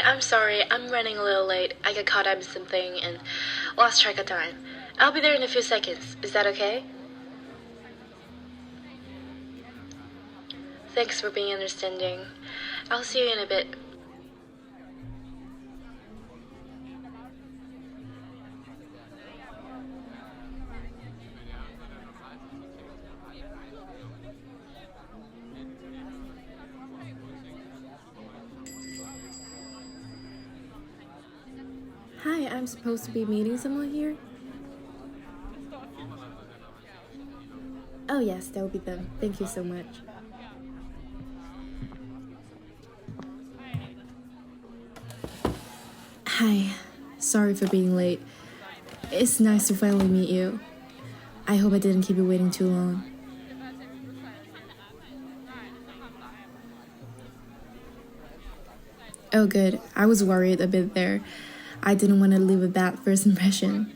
I'm sorry. I'm running a little late. I got caught up in something and lost track of time. I'll be there in a few seconds. Is that okay? Thanks for being understanding. I'll see you in a bit. Hi, I'm supposed to be meeting someone here? Oh yes, that will be them. Thank you so much. Hi, sorry for being late. It's nice to finally meet you. I hope I didn't keep you waiting too long. Oh good, I was worried a bit there. I didn't want to leave a bad first impression.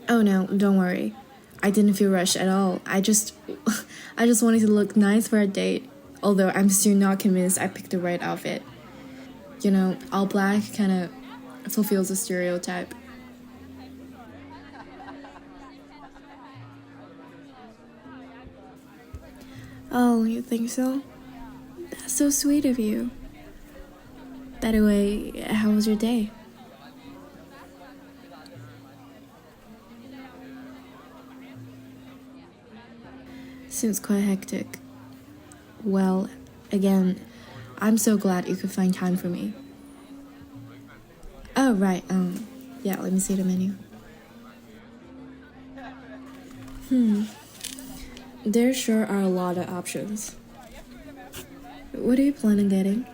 Oh no, don't worry. I didn't feel rushed at all. I just wanted to look nice for a date. Although I'm still not convinced I picked the right outfit. You know, all black kind of fulfills the stereotype. Oh, you think so? That's so sweet of you. By the way, how was your day? Seems quite hectic. Well, again, I'm so glad you could find time for me. Oh, right, yeah, let me see the menu. There sure are a lot of options. What do you plan on getting?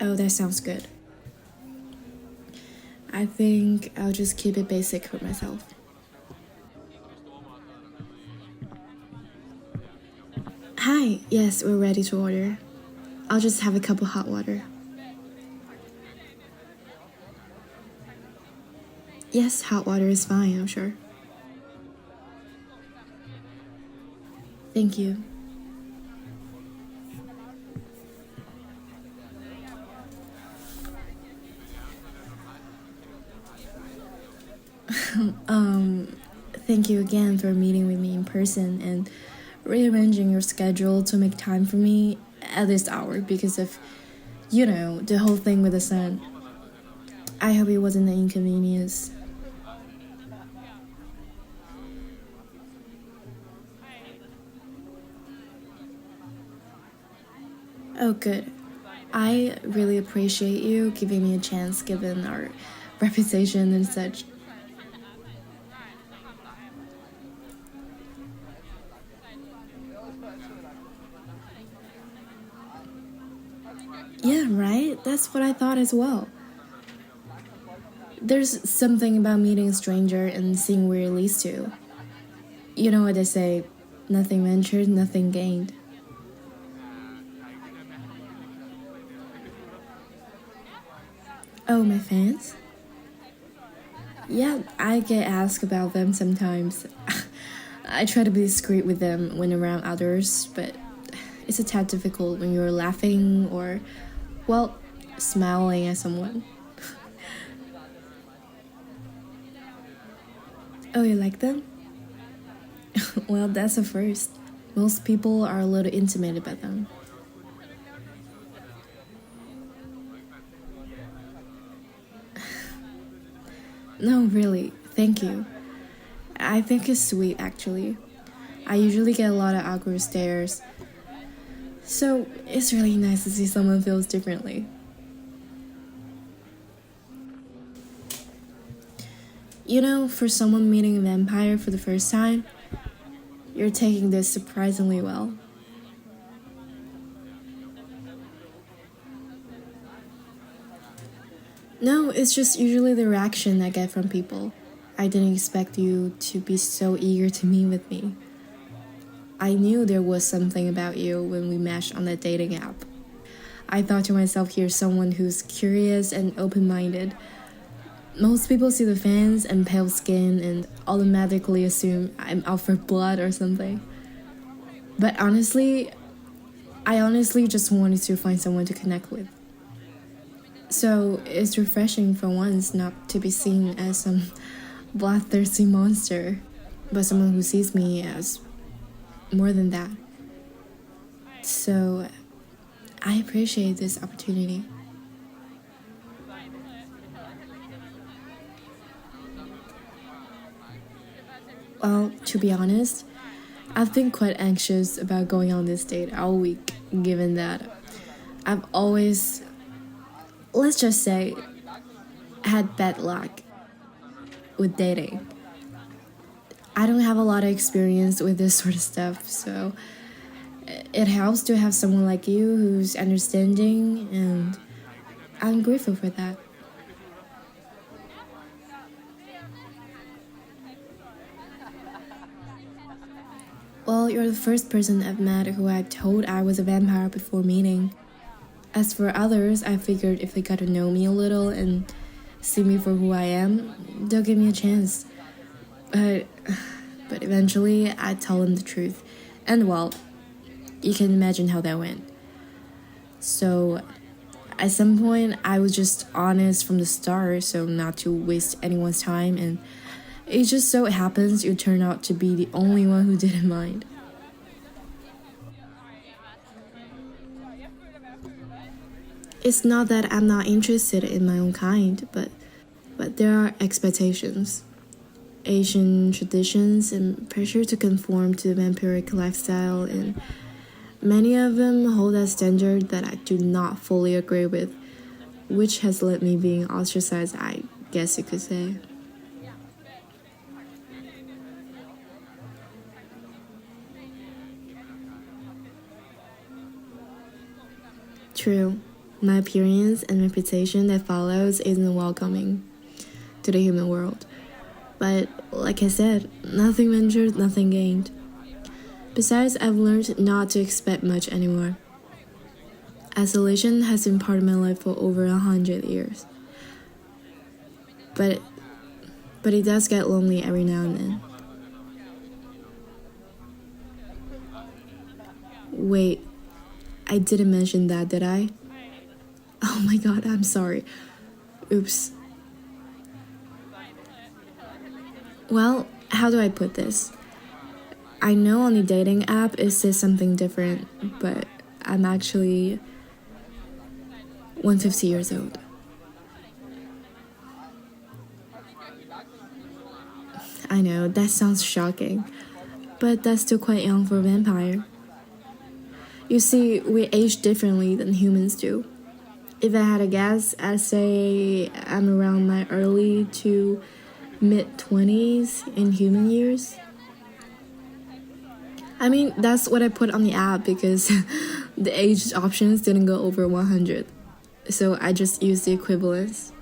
Oh, that sounds good. I think I'll just keep it basic for myself. Hi, yes, we're ready to order. I'll just have a cup of hot water. Yes, hot water is fine, I'm sure. Thank you. Thank you again for meeting with me in person and rearranging your schedule to make time for me at this hour because of, the whole thing with the sun. I hope it wasn't an inconvenience. Oh, good. I really appreciate you giving me a chance given our reputation and such. Yeah, right? That's what I thought as well. There's something about meeting a stranger and seeing where it leads to. You know what they say, nothing ventured, nothing gained. Oh, my fans? Yeah, I get asked about them sometimes. I try to be discreet with them when around others, but it's a tad difficult when you're laughing or, well, smiling at someone. Oh, you like them? Well, that's a first. Most people are a little intimidated by them. No, really, thank you. I think it's sweet actually. I usually get a lot of awkward stares, so it's really nice to see someone feels differently. You know, for someone meeting a vampire for the first time, you're taking this surprisingly well. No, it's just usually the reaction I get from people. I didn't expect you to be so eager to meet with me. I knew there was something about you when we matched on that dating app. I thought to myself, here's someone who's curious and open minded. Most people see the fans and pale skin and automatically assume I'm out for blood or something. But honestly, I honestly just wanted to find someone to connect with. So it's refreshing for once not to be seen as some bloodthirsty monster, but someone who sees me as more than that. So I appreciate this opportunity. Well, to be honest, I've been quite anxious about going on this date all week, given that I've always, let's just say, had bad luck with dating. I don't have a lot of experience with this sort of stuff, so it helps to have someone like you who's understanding, and I'm grateful for that. Well, you're the first person I've met who I told I was a vampire before meeting. As for others, I figured if they got to know me a little and see me for who I am, they'll give me a chance. But, but eventually, I tell them the truth. And well, you can imagine how that went. So, at some point, I was just honest from the start, so not to waste anyone's time, and it just so happens you turn out to be the only one who didn't mind. It's not that I'm not interested in my own kind, but there are expectations. Asian traditions and pressure to conform to the vampiric lifestyle, and many of them hold a standard that I do not fully agree with, which has led me being ostracized, I guess you could say. True, my appearance and reputation that follows isn't welcoming to the human world. But like I said, nothing ventured, nothing gained. Besides, I've learned not to expect much anymore. Isolation has been part of my life for over 100 years. But it does get lonely every now and then. Wait, I didn't mention that, did I? Oh my god, I'm sorry. Oops. Well, how do I put this? I know on the dating app it says something different, but I'm actually 150 years old. I know, that sounds shocking, but that's still quite young for a vampire. You see, we age differently than humans do. If I had a guess, I'd say I'm around my early to mid-20s in human years. I mean, that's what I put on the app because the age options didn't go over 100. So I just used the equivalence.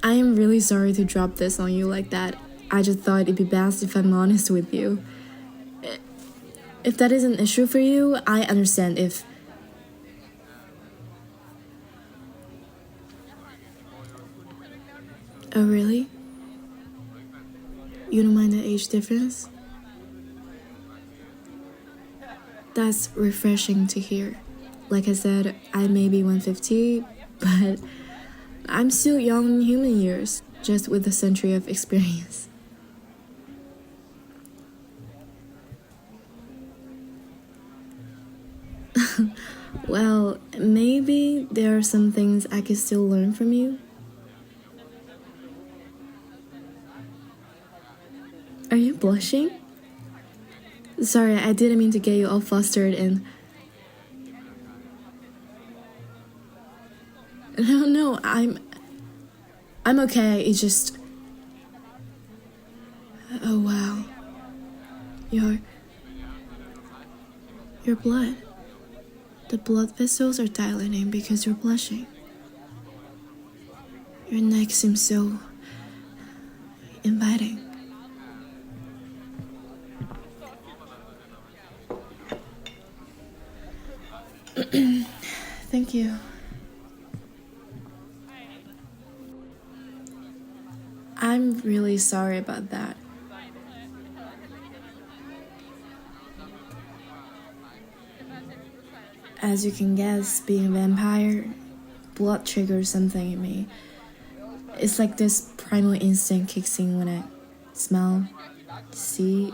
I am really sorry to drop this on you like that. I just thought it'd be best if I'm honest with you. If that is an issue for you, I understand if... Oh, really? You don't mind the age difference? That's refreshing to hear. Like I said, I may be 150, but I'm still young in human years, just with a century of experience. Well, maybe there are some things I could still learn from you. Are you blushing? Sorry, I didn't mean to get you all flustered and... No, I'm okay, it's just... Oh wow. Your blood. The blood vessels are dilating because you're blushing. Your neck seems so... inviting. Thank you. I'm really sorry about that. As you can guess, being a vampire, blood triggers something in me. It's like this primal instinct kicks in when I smell, see,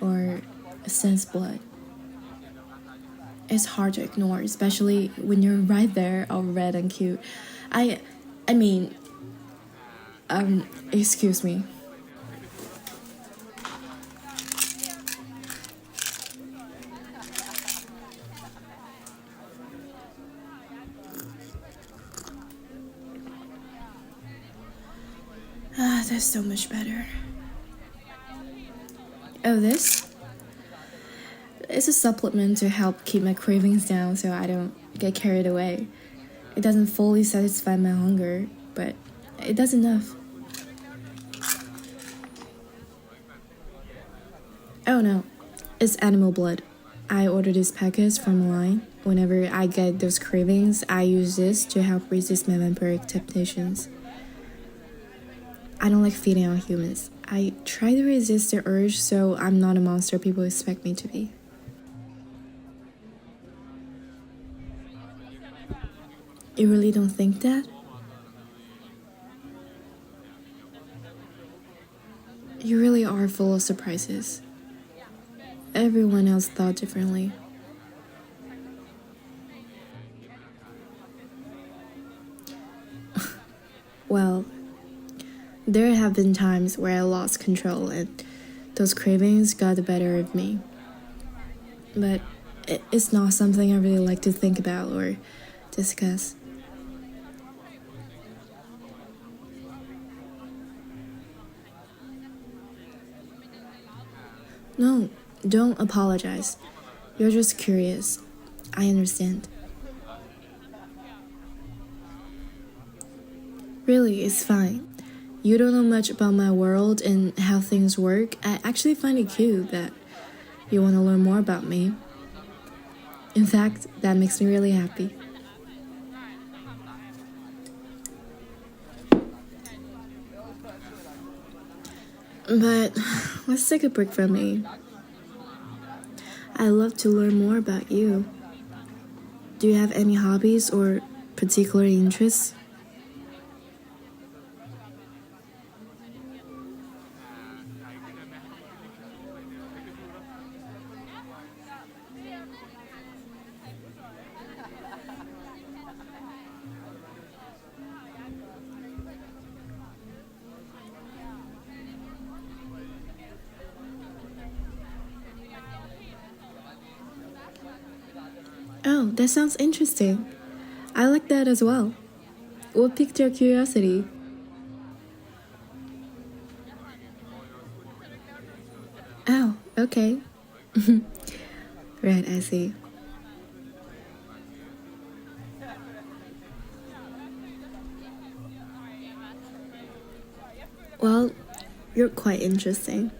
or sense blood. It's hard to ignore, especially when you're right there, all red and cute. I mean, excuse me. Ah, that's so much better. Oh, this? It's a supplement to help keep my cravings down so I don't get carried away. It doesn't fully satisfy my hunger, but it does enough. Oh no, it's animal blood. I ordered this package from online. Whenever I get those cravings, I use this to help resist my vampiric temptations. I don't like feeding on humans. I try to resist the urge so I'm not a monster people expect me to be. You really don't think that? You really are full of surprises. Everyone else thought differently. Well, there have been times where I lost control and those cravings got the better of me. But it's not something I really like to think about or discuss. No, don't apologize. You're just curious. I understand. Really, it's fine. You don't know much about my world and how things work. I actually find it cute that you want to learn more about me. In fact, that makes me really happy. But let's take a break from me. I'd love to learn more about you. Do you have any hobbies or particular interests? Oh, that sounds interesting. I like that as well. What piqued your curiosity? Oh, okay. Right, I see. Well, you're quite interesting.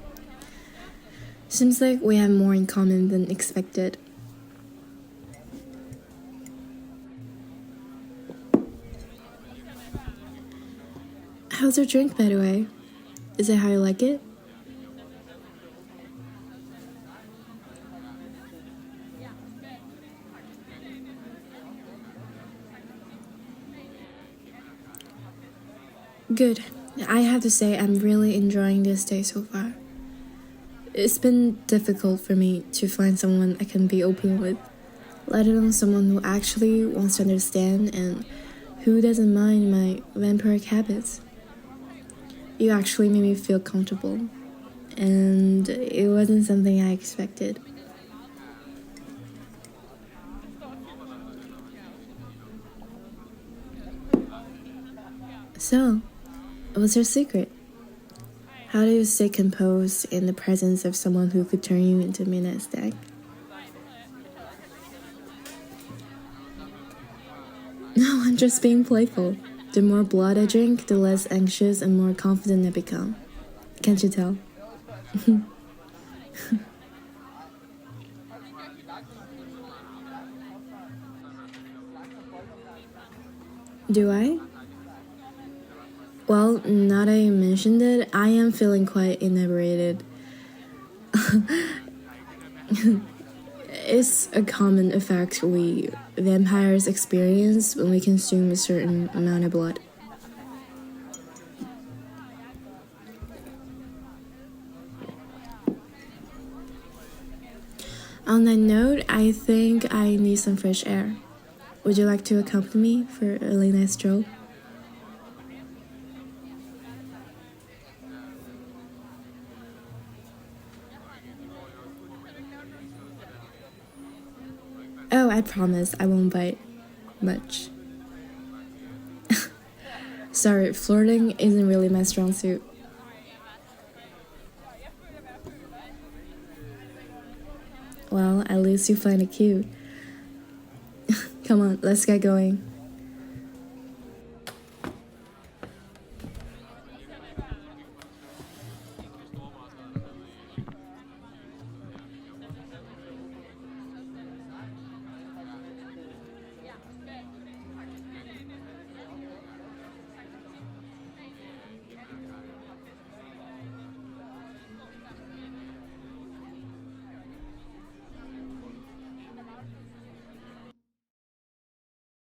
Seems like we have more in common than expected. How's your drink, by the way? Is it how you like it? Good. I have to say, I'm really enjoying this day so far. It's been difficult for me to find someone I can be open with, let alone someone who actually wants to understand and who doesn't mind my vampiric habits. You actually made me feel comfortable, and it wasn't something I expected. So, what's your secret? How do you stay composed in the presence of someone who could turn you into a midnight stag? No, I'm just being playful. The more blood I drink, the less anxious and more confident I become. Can't you tell? Do I? Well, now that you mentioned it, I am feeling quite inebriated. It's a common effect we vampires experience when we consume a certain amount of blood. On that note, I think I need some fresh air. Would you like to accompany me for a late night stroll? Oh, I promise I won't bite much. Sorry, flirting isn't really my strong suit. Well, at least you find it cute. Come on, let's get going.